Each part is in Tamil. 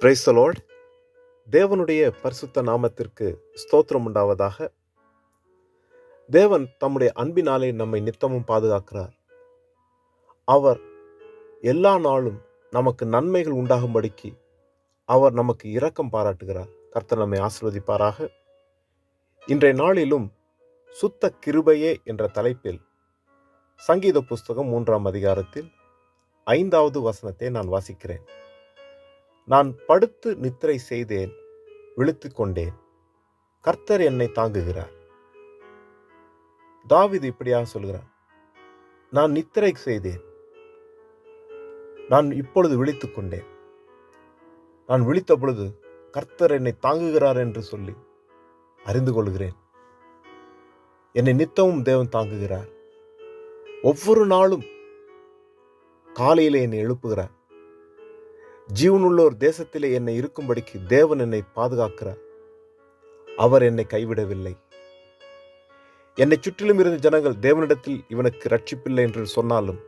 Praise the Lord. தேவனுடைய பரிசுத்த நாமத்திற்கு ஸ்தோத்திரம் உண்டாவதாக. தேவன் தம்முடைய அன்பினாலே நம்மை நித்தமும் பாதுகாக்கிறார். அவர் எல்லா நாளும் நமக்கு நன்மைகள் உண்டாகும்படிக்கு அவர் நமக்கு இரக்கம் பாராட்டுகிறார். கர்த்தர் நம்மை ஆசீர்வதிப்பாராக. இன்றைய நாளிலும் சுத்த கிருபையே என்ற தலைப்பில் சங்கீத புஸ்தகம் 3ஆம் அதிகாரத்தில் 5வது வசனத்தை நான் வாசிக்கிறேன். நான் படுத்து நித்திரை செய்தேன், விழித்துக் கொண்டேன், கர்த்தர் என்னை தாங்குகிறார். தாவீது இப்படியாக சொல்கிறார், நான் நித்திரை செய்தேன், நான் இப்பொழுது விழித்துக் கொண்டேன், நான் விழித்த பொழுது கர்த்தர் என்னை தாங்குகிறார் என்று சொல்லி அறிந்து கொள்கிறேன். என்னை நித்தமும் தேவன் தாங்குகிறார். ஒவ்வொரு நாளும் காலையிலே என்னை எழுப்புகிறார். ஜீவனுள்ள ஒரு தேசத்திலே என்னை இருக்கும்படிக்கு தேவன் என்னை பாதுகாக்கிறார். அவர் என்னை கைவிடவில்லை. என்னை சுற்றிலும் இருந்த ஜனங்கள் தேவனிடத்தில் இவனுக்கு ரட்சிப்பில்லை என்று சொன்னாலும்,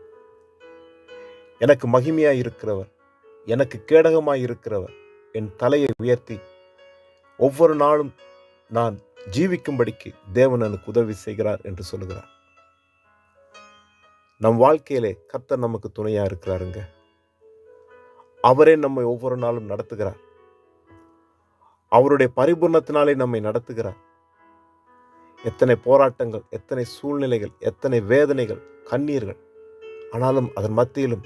எனக்கு மகிமையாய் இருக்கிறவர், எனக்கு கேடகமாய் இருக்கிறவர் என் தலையை உயர்த்தி ஒவ்வொரு நாளும் நான் ஜீவிக்கும்படிக்கு தேவன் எனக்கு உதவி செய்கிறார் என்று சொல்லுகிறார். நம் வாழ்க்கையிலே கர்த்தர் நமக்கு துணையா இருக்கிறாருங்க. அவரே நம்மை ஒவ்வொரு நாளும் நடத்துகிறார். அவருடைய பரிபூர்ணத்தினாலே நம்மை நடத்துகிறார். எத்தனை போராட்டங்கள், எத்தனை சூழ்நிலைகள், எத்தனை வேதனைகள், கண்ணீர்கள், ஆனாலும் அதன் மத்தியிலும்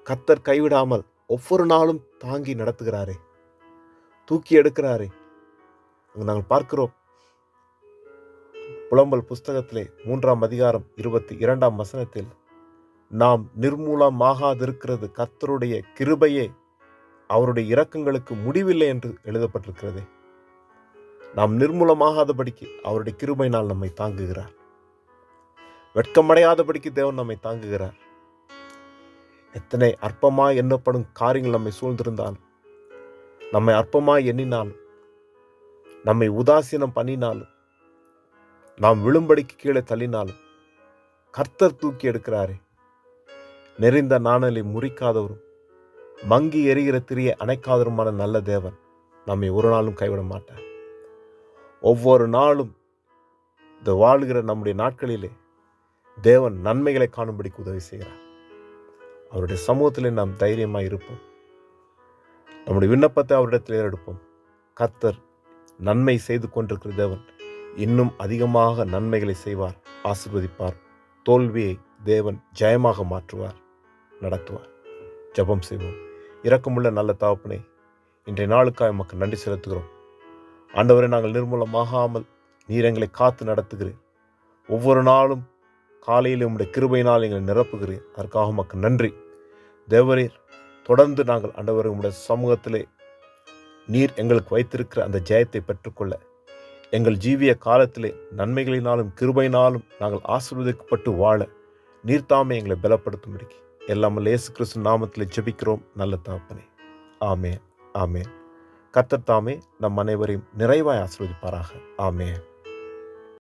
கர்த்தர் கைவிடாமல் ஒவ்வொரு நாளும் தாங்கி நடத்துகிறாரே, தூக்கி எடுக்கிறாரே. நாங்கள் பார்க்கிறோம் புலம்பல் புஸ்தகத்திலே 3ஆம் அதிகாரம் 22ஆம் வசனத்தில், நாம் நிர்மூலமாகாதிருக்கிறது கர்த்தருடைய கிருபையே, அவருடைய இரக்கங்களுக்கு முடிவில்லை என்று எழுதப்பட்டிருக்கிறது. நாம் நிர்மூலமாகாதபடிக்கு அவருடைய கிருபையினால் நம்மை தாங்குகிறார். வெட்கமடையாதபடிக்கு தேவன் நம்மை தாங்குகிறார். எத்தனை அற்பமாய் எண்ணப்படும் காரியங்கள் நம்மை சூழ்ந்திருந்தாலும், நம்மை அற்பமாய் எண்ணினாலும், நம்மை உதாசீனம் பண்ணினாலும், நாம் விழும்படிக்கு கீழே தள்ளினாலும் கர்த்தர் தூக்கி எடுக்கிறாரே. நெறிந்த நாணலை முறிக்காதவரும் மங்கி எரிகிற திரியை அணைக்காதவருமான நல்ல தேவன் நம்மை ஒரு நாளும் கைவிட மாட்டார். ஒவ்வொரு நாளும் இந்த வாழ்கிற நம்முடைய நாட்களிலே தேவன் நன்மைகளை காணும்படிக்கு உதவி செய்கிறார். அவருடைய சமூகத்திலே நாம் தைரியமாய் இருப்போம். நம்முடைய விண்ணப்பத்தை அவரிடத்தில் ஏறெடுப்போம். கர்த்தர் நன்மை செய்து கொண்டிருக்கிற தேவன் இன்னும் அதிகமாக நன்மைகளை செய்வார், ஆசீர்வதிப்பார். தோல்வியை தேவன் ஜெயமாக மாற்றுவார், நடத்துவார். ஜெபம் செய்வோம். இரக்கமுள்ள நல்ல தகப்பனே, இன்றைய நாளுக்காக நமக்கு நன்றி செலுத்துகிறோம். ஆண்டவரை, நாங்கள் நிர்மூலமாகாமல் நீர் எங்களை காத்து நடத்துகிறேன். ஒவ்வொரு நாளும் காலையில் உம்முடைய கிருபையினால் எங்களை நிரப்புகிறேன். அதற்காக உமக்கு நன்றி. தேவரீர், தொடர்ந்து நாங்கள் ஆண்டவரை உம்முடைய சமூகத்திலே நீர் எங்களுக்கு வைத்திருக்கிற அந்த ஜெயத்தை பெற்றுக்கொள்ள எங்கள் ஜீவிய காலத்திலே நன்மைகளினாலும் கிருபையினாலும் நாங்கள் ஆசீர்வதிக்கப்பட்டு வாழ நீர்தாமே எங்களை பலப்படுத்தும்படி எல்லாம் இயேசு கிறிஸ்து நாமத்திலே ஜெபிக்கிறோம் நல்ல தகப்பனே. ஆமென், ஆமென். கர்த்தர் தாமே நம் அனைவரையும் நிறைவாய் ஆசீர்வதிப்பாராக. ஆமென்.